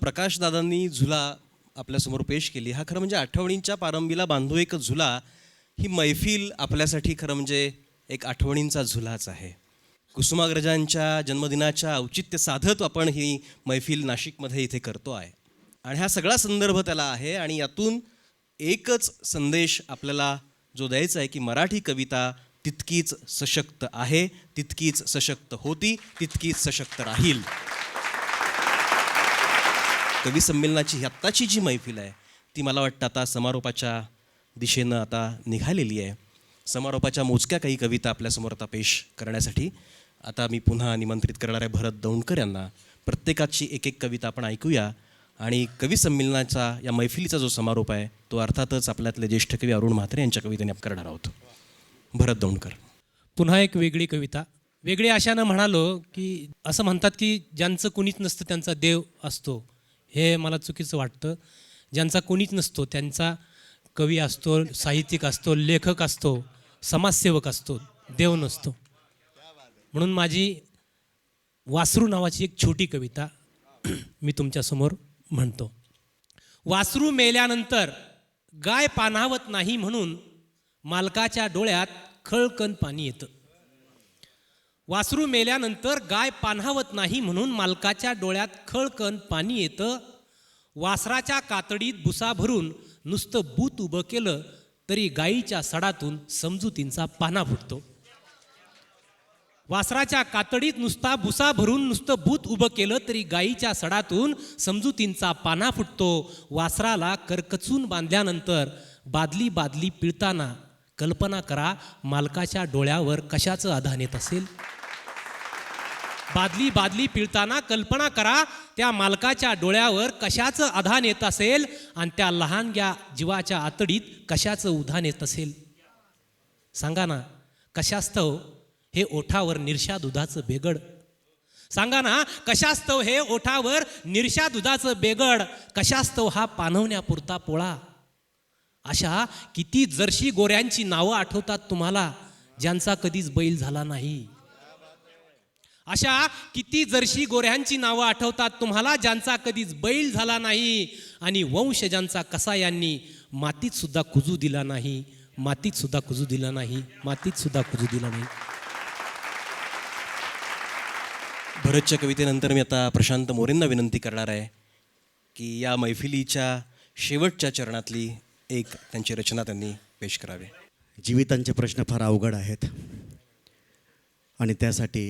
प्रकाशदादांनी झुला आपल्यासमोर पेश केली, हा खरं म्हणजे आठवणींच्या पारंबीला बांधू एक झुला, ही मैफिल आपल्यासाठी खरं म्हणजे एक आठवणींचा झुलाच आहे. कुसुमाग्रजांच्या जन्मदिनाच्या औचित्य साधत आपण ही मैफिल नाशिकमध्ये इथे करतो आहे आणि हा सगळा संदर्भ त्याला आहे. आणि यातून एकच संदेश आपल्याला जो द्यायचा आहे की मराठी कविता तितकीच सशक्त आहे, तितकीच सशक्त होती, तितकीच सशक्त राहील. कवी संमेलनाची आत्ताची जी मैफिल आहे ती मला वाटतं आता समारोपाच्या दिशेनं आता निघालेली आहे. समारोपाच्या मोजक्या काही कविता आपल्यासमोर आता पेश करण्यासाठी आता मी पुन्हा निमंत्रित करणार आहे भरत दौंडकर यांना. प्रत्येकाची एक एक कविता आपण ऐकूया आणि कवी संमेलनाचा या मैफिलीचा जो समारोप आहे तो अर्थातच आपल्यातले ज्येष्ठ कवी अरुण म्हात्रे यांच्या कवितेने आपण करणार आहोत. भरत दौंडकर. पुन्हा एक वेगळी कविता. वेगळी अशानं म्हणालो की असं म्हणतात की ज्यांचं कुणीच नसतं त्यांचा देव असतो. हे मला चुकीचं वाटतं. ज्यांचा कोणीच नसतो त्यांचा कवी असतो, साहित्यिक असतो, लेखक असतो, समाजसेवक असतो, देव नसतो. म्हणून माझी वासरू नावाची एक छोटी कविता मी तुमच्यासमोर म्हणतो. वासरू मेल्यानंतर गाय पाणावत नाही म्हणून मालकाच्या डोळ्यात खळकन पाणी येतं. वासरू मेल्यानंतर गाय पाणावत नाही म्हणून मालकाच्या डोळ्यात खळकन पाणी येतं. वासराच्या कातडीत भुसा भरून नुसतं बूत उभं केलं तरी गाईच्या सडातून समजुतींचा पाना फुटतो. वासराच्या कातडीत नुसता भुसा भरून नुसतं बूत उभं केलं तरी गाईच्या सडातून समजुतींचा पाना फुटतो. वासराला करकचून बांधल्यानंतर बादली बादली पिळताना कल्पना करा मालकाच्या डोळ्यावर कशाचं आधान येत असेल. बादली बादली पिळताना कल्पना करा त्या मालकाच्या डोळ्यावर कशाचं आधान येत असेल आणि त्या लहानग्या जीवाच्या आतडीत कशाचं उधाण येत असेल. सांगा ना कशास्तव हे ओठावर निरशा दुधाचं बेगड. सांगा ना कशास्तव हे ओठावर निरशा दुधाचं बेगड. कशास्तव हा पाणवण्यापुरता पोळा. अशा किती जर्शी गोऱ्यांची नावं आठवतात तुम्हाला ज्यांचा कधीच बैल झाला नाही. अशा किती जर्शी गोऱ्यांची नावं आठवतात तुम्हाला ज्यांचा कधीच बैल झाला नाही. आणि वंश ज्यांचा कसा यांनी मातीत सुद्धा कुजू दिला नाही, मातीत सुद्धा कुजू दिला नाही, मातीत सुद्धा कुजू दिला नाही. भरतच्या कवितेनंतर मी आता प्रशांत मोरेंना विनंती करणार आहे की या मैफिलीच्या शेवटच्या चरणातली एक त्यांची रचना त्यांनी पेश करावी. जीवितांचे प्रश्न फार अवघड आहेत आणि त्यासाठी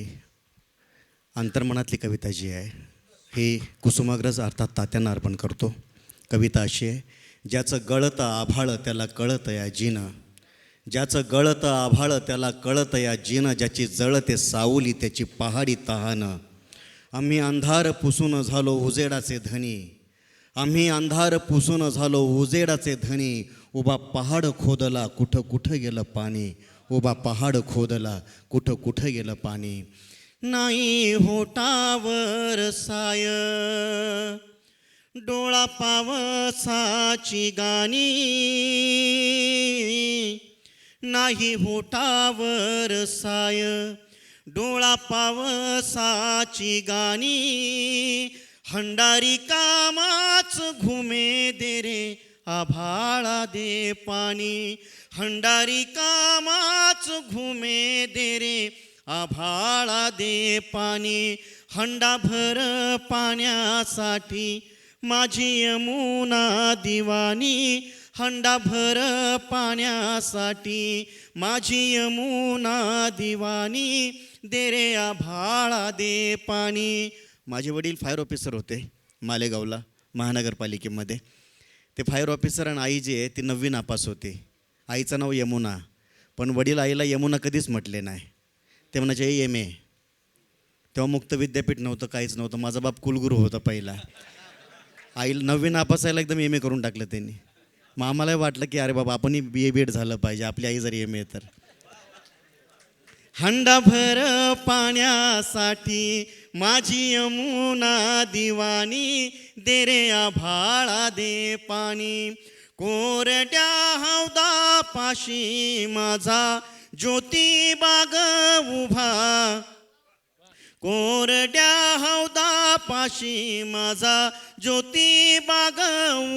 अंतर्मनातली कविता जी आहे ही कुसुमाग्रज अर्थात तात्यांना अर्पण करतो. कविता अशी आहे. ज्याचं गळतं आभाळ त्याला कळतं या जीनं, ज्याचं गळतं आभाळ त्याला कळतं या जीनं, ज्याची जळते सावली त्याची पहाडी तहानं. आम्ही अंधार पुसून झालो उजेडाचे धनी, आम्ही अंधार पुसून झालो उजेडाचे धनी. उभा पहाड खोदला कुठं कुठं गेलं पाणी, उभा पहाड खोदला कुठं कुठं गेलं पाणी. नाही होटावर साय डोळा पावसाची गाणी, नाही होटावर साय डोळा पावसाची गाणी. हंडारी कामाच घुमे दे रे आभाळा दे पाणी, हंडारी कामाच घुमे दे रे आभाळा दे पाणी. हंडाभर पाण्यासाठी माझी यमुना दिवानी, हंडाभर पाण्यासाठी माझी यमुना दिवानी. दे रे आभाळा दे पाणी. माझे वडील फायर ऑफिसर होते मालेगावला महानगरपालिकेमध्ये. ते फायर ऑफिसर आणि आई जी आहे ती 9वी नापास होती. आईचं नाव यमुना, पण वडील आईला यमुना कधीच म्हटले नाही. ते म्हणायचे MA. तेव्हा मुक्त विद्यापीठ नव्हतं, काहीच नव्हतं. माझा बाप कुलगुरू होता पहिला. आईला 9वी नापासायला एकदम MA करून टाकलं त्यांनी. मग आम्हालाही वाटलं की अरे बाबा आपणही BA BEd झालं पाहिजे, आपली आई जरी MA तर. हंडाभर पाण्यासाठी माझी यमुना दिवानी, दे रे आभाळा दे पाणी. कोरड्या हौदापाशी माझा ज्योतिबा ग उभा, कोरड्या हौदा पाशी माझा ज्योतिबा ग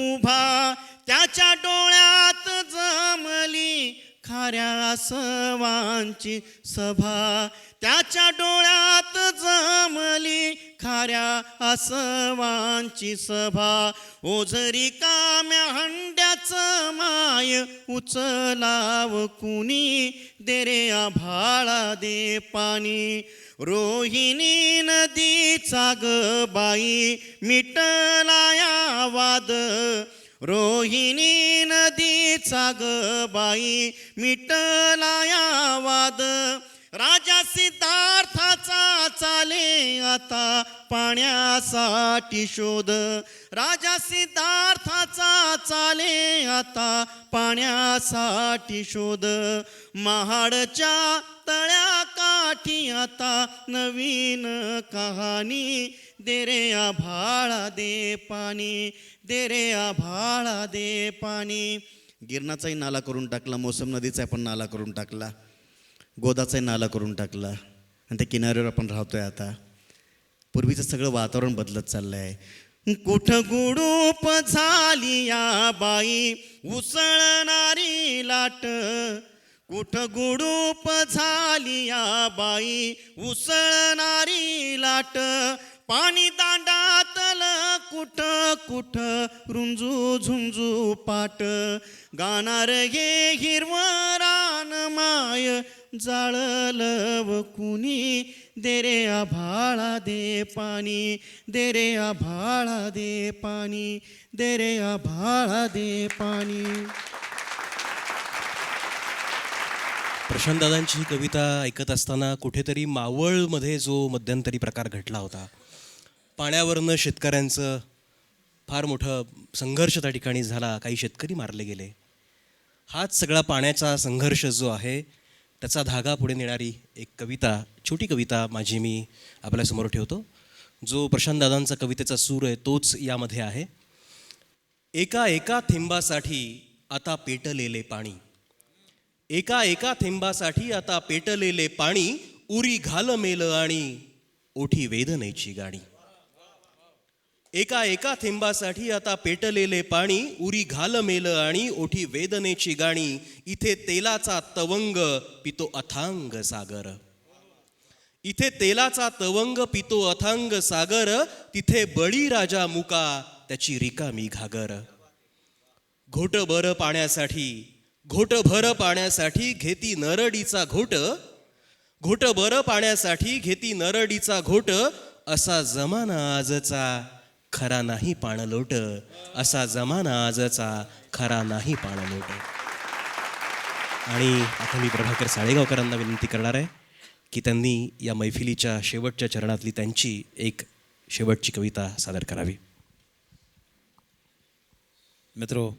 उभा, त्याच्या डोळ्यात जमली खाऱ्या आसवांची सभा, त्याच्या डोळ्यात जमली खाऱ्या आसवांची सभा. ओझरी काम्या हंड्याचं माय उचलाव कुणी, दे रे आभाळा दे पाणी. रोहिणी नदीचा ग बाई मिटला या वाद, रोहिणी नदीचा ग बाई मिटला या वाद. राजा सिद्धार्थाचा चाले आता पाण्यासाठी शोध, राजा सिद्धार्थाचा चाले आता पाण्यासाठी शोध. महाडच्या तळ्या काठी आता नवीन कहाणी, दे रे आभाळा दे पाणी, दे रे आभाळा दे पाणी. गिरणाचाही नाला करून टाकला, मोसम नदीचा पण नाला करून टाकला, गोदाचाही नाला करून टाकला आणि त्या किनाऱ्यावर आपण राहतोय आता. पूर्वीचं सगळं वातावरण बदलत चाललं आहे. कुठं गुडूप झाली या बाई उसळणारी लाट, कुठं गुडूप झाली या बाई उसळणारी लाट. पाणी दांडातलं कुठं कुठं रुंजू झुंजू पाट, गाणार हे हिरवं रान माय जाळलं कुणी, दे रे आभाळा दे पाणी, दे रे आभाळा दे पाणी, दे रे आभाळा दे पाणी. प्रशांतदादांची ही कविता ऐकत असताना कुठेतरी मावळमध्ये जो मध्यंतरी प्रकार घडला होता, पाण्यावरनं शेतकऱ्यांचं फार मोठं संघर्ष त्या ठिकाणी झाला, काही शेतकरी मारले गेले, हाच सगळा पाण्याचा संघर्ष जो आहे त्याचा धागा पुढे नेणारी एक कविता, छोटी कविता माझी मी आपल्यासमोर ठेवतो. जो प्रशांतदादांचा कवितेचा सूर आहे तोच यामध्ये आहे. एका एका थेंबासाठी आता पेटलेले पाणी, एका एका थेंबासाठी आता पेटलेले पाणी, उरी घाल मेल आणि ओठी वेदनेची गाणी. एका एका थेंबासाठी आता पेटलेले पाणी, उरी घाल मेल आणि ओठी वेदनेची गाणी. इथे तेलाचा तवंग पितो अथांग सागर, इथे तेलाचा तवंग पितो अथांग सागर. तिथे बळीराजा मुका त्याची रिकामी घागर. घोटभर पाण्यासाठी, घोटभर पाण्यासाठी घेती नरडीचा घोट, घोटभर पाण्यासाठी घेती नरडीचा घोट. असा जमाना आजचा खरा नाही पाणलोट, असा जमाना आजचा खरा नाही पाणलोट. आणि आता मी प्रभाकर साळेगावकरांना विनंती करणार आहे की त्यांनी या मैफिलीच्या शेवटच्या चरणातली त्यांची एक शेवटची कविता सादर करावी. मित्रो,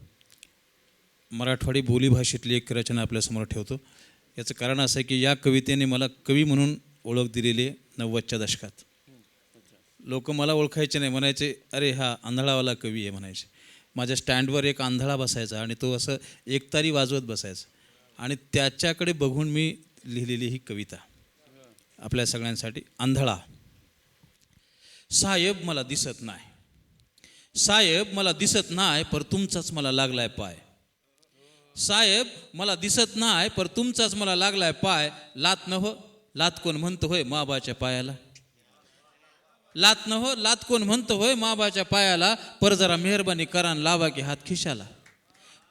मराठवाडी बोलीभाषेतली एक रचना आपल्यासमोर ठेवतो. याचं कारण असं आहे की या कवितेने मला कवी म्हणून ओळख दिलेली आहे 90च्या दशकात. लोक मला ओळखायचे नाही, म्हणायचे अरे हा आंधळावाला कवी आहे म्हणायचे. माझ्या स्टँडवर एक आंधळा बसायचा आणि तो असं एकतारी वाजवत बसायचा आणि त्याच्याकडे बघून मी लिहिलेली ही कविता आपल्या सगळ्यांसाठी. आंधळा. साहेब मला दिसत नाही, साहेब मला दिसत नाही, पर तुमचाच मला लागलाय पाय. साहेब मला दिसत नाही, पर तुमचाच मला लागलाय पाय. लात न हो, लात कोण म्हणतो होय माबाच्या पायाला. लात न हो, लात कोण म्हणतो होय माबाच्या पायाला. पर जरा मेहरबानी करा आणि लावा की हात खिशाला.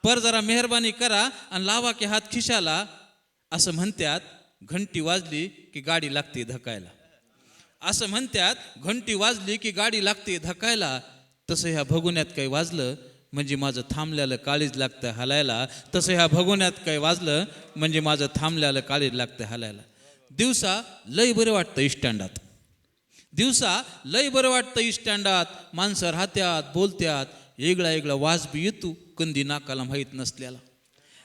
पर जरा मेहरबानी करा आणि लावा की हात खिशाला. असं म्हणतात घंटी वाजली की गाडी लागते धकायला. असं म्हणतात घंटी वाजली की गाडी लागते धकायला. तसं ह्या भगुन्यात काही वाजलं म्हणजे माझं थांबल्याला काळीज लागतं हालायला. तसं ह्या भगुन्यात काही वाजलं म्हणजे माझं थांबल्याला काळीज लागतं हालायला. दिवसा लय बरं वाटतं इस्टँडात, दिवसा लय बरं वाटतं इस्टँडात. माणसं राहत्यात बोलत्यात, वेगळा वेगळा वाज बी येतो कंदी नाकाला माहीत नसलेला.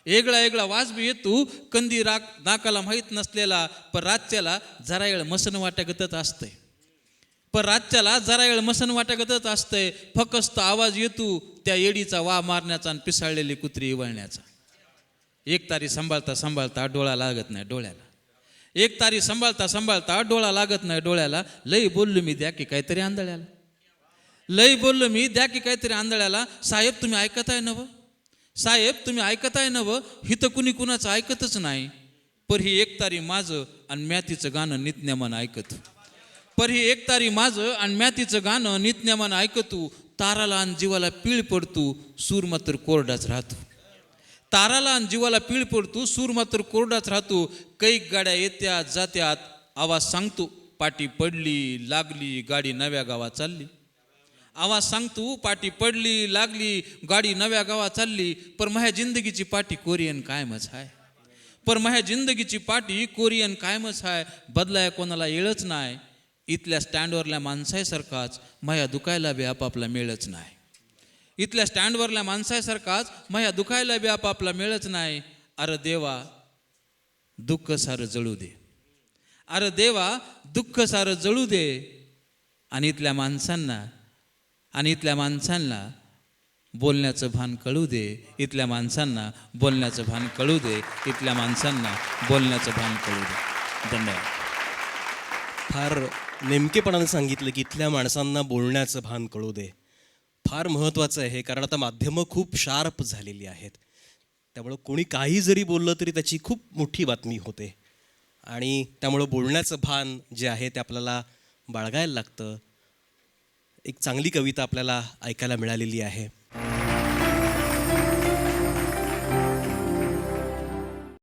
वेगळा वेगळा वाज बी येतो कंदी नाकाला माहीत नसलेला. पण रातच्याला जरा वेळ मसन वाट्यागतच असतंय, पण रातच्याला जरा वेळ मसन वाट्यागतच असतंय. फकस्त आवाज येतो त्या येडीचा वा मारण्याचा आणि पिसाळलेली कुत्री इवळण्याचा. एक तारी सांभाळता सांभाळता डोळा लागत नाही डोळ्याला. एक तारी सांभाळता सांभाळता डोळा लागत नाही डोळ्याला. लई बोललो मी द्या की काहीतरी आंधळ्याला. लई बोललो मी, द्या की काहीतरी आंधळ्याला. साहेब तुम्ही ऐकत आहे नव, साहेब तुम्ही ऐकत आहे नव, हिथं कुणी कुणाचं ऐकतच नाही. पर ही एकतारी माझं आणि म्यातीचं गाणं नित्यामान ऐकत. पर ही एकतारी माझं आणि म्यातीचं गाणं नित्यामान ऐकतू. ताराला आणि जीवाला पीळ पडतू, सूर मात्र कोरडाच राहतो. ताराला आणि जीवाला पीळ पडतो, सूर मात्र कोरडाच राहतो. कैक गाड्या येत्यात जात्यात, आवाज सांगतो पाटी पडली लागली गाडी नव्या गावात चालली. आवाज सांगतो पाटी पडली लागली गाडी नव्या गावात चालली. पर माझ्या जिंदगीची पाटी कोरियन कायमच आहे. पर माझ्या जिंदगीची पाटी कोरियन कायमच आहे. बदलाय कोणाला येळच नाही. इथल्या स्टँडवरल्या माणसासारखाच माया दुखायला बी आपापला मेळच नाही. इथल्या स्टँडवरल्या माणसासारखाच माया दुखायला बी आपापला मेळच नाही. अरे देवा दुःख सारं जळू दे, अरे देवा दुःख सारं जळू दे. आणि इथल्या माणसांना बोलण्याचं भान कळू दे. इथल्या माणसांना बोलण्याचं भान कळू दे. इथल्या माणसांना बोलण्याचं भान कळू दे. धन्यवाद. फार नेमकेपणाने सांगितलं की इथल्या माणसांना बोलण्याचं भान कळू दे. फार महत्त्वाचं आहे हे, कारण आता माध्यमं खूप शार्प झालेली आहेत. त्यामुळं कोणी काही जरी बोललं तरी त्याची खूप मोठी बातमी होते. आणि त्यामुळं बोलण्याचं भान जे आहे ते आपल्याला बाळगायला लागतं. एक चांगली कविता आपल्याला ऐकायला मिळालेली आहे.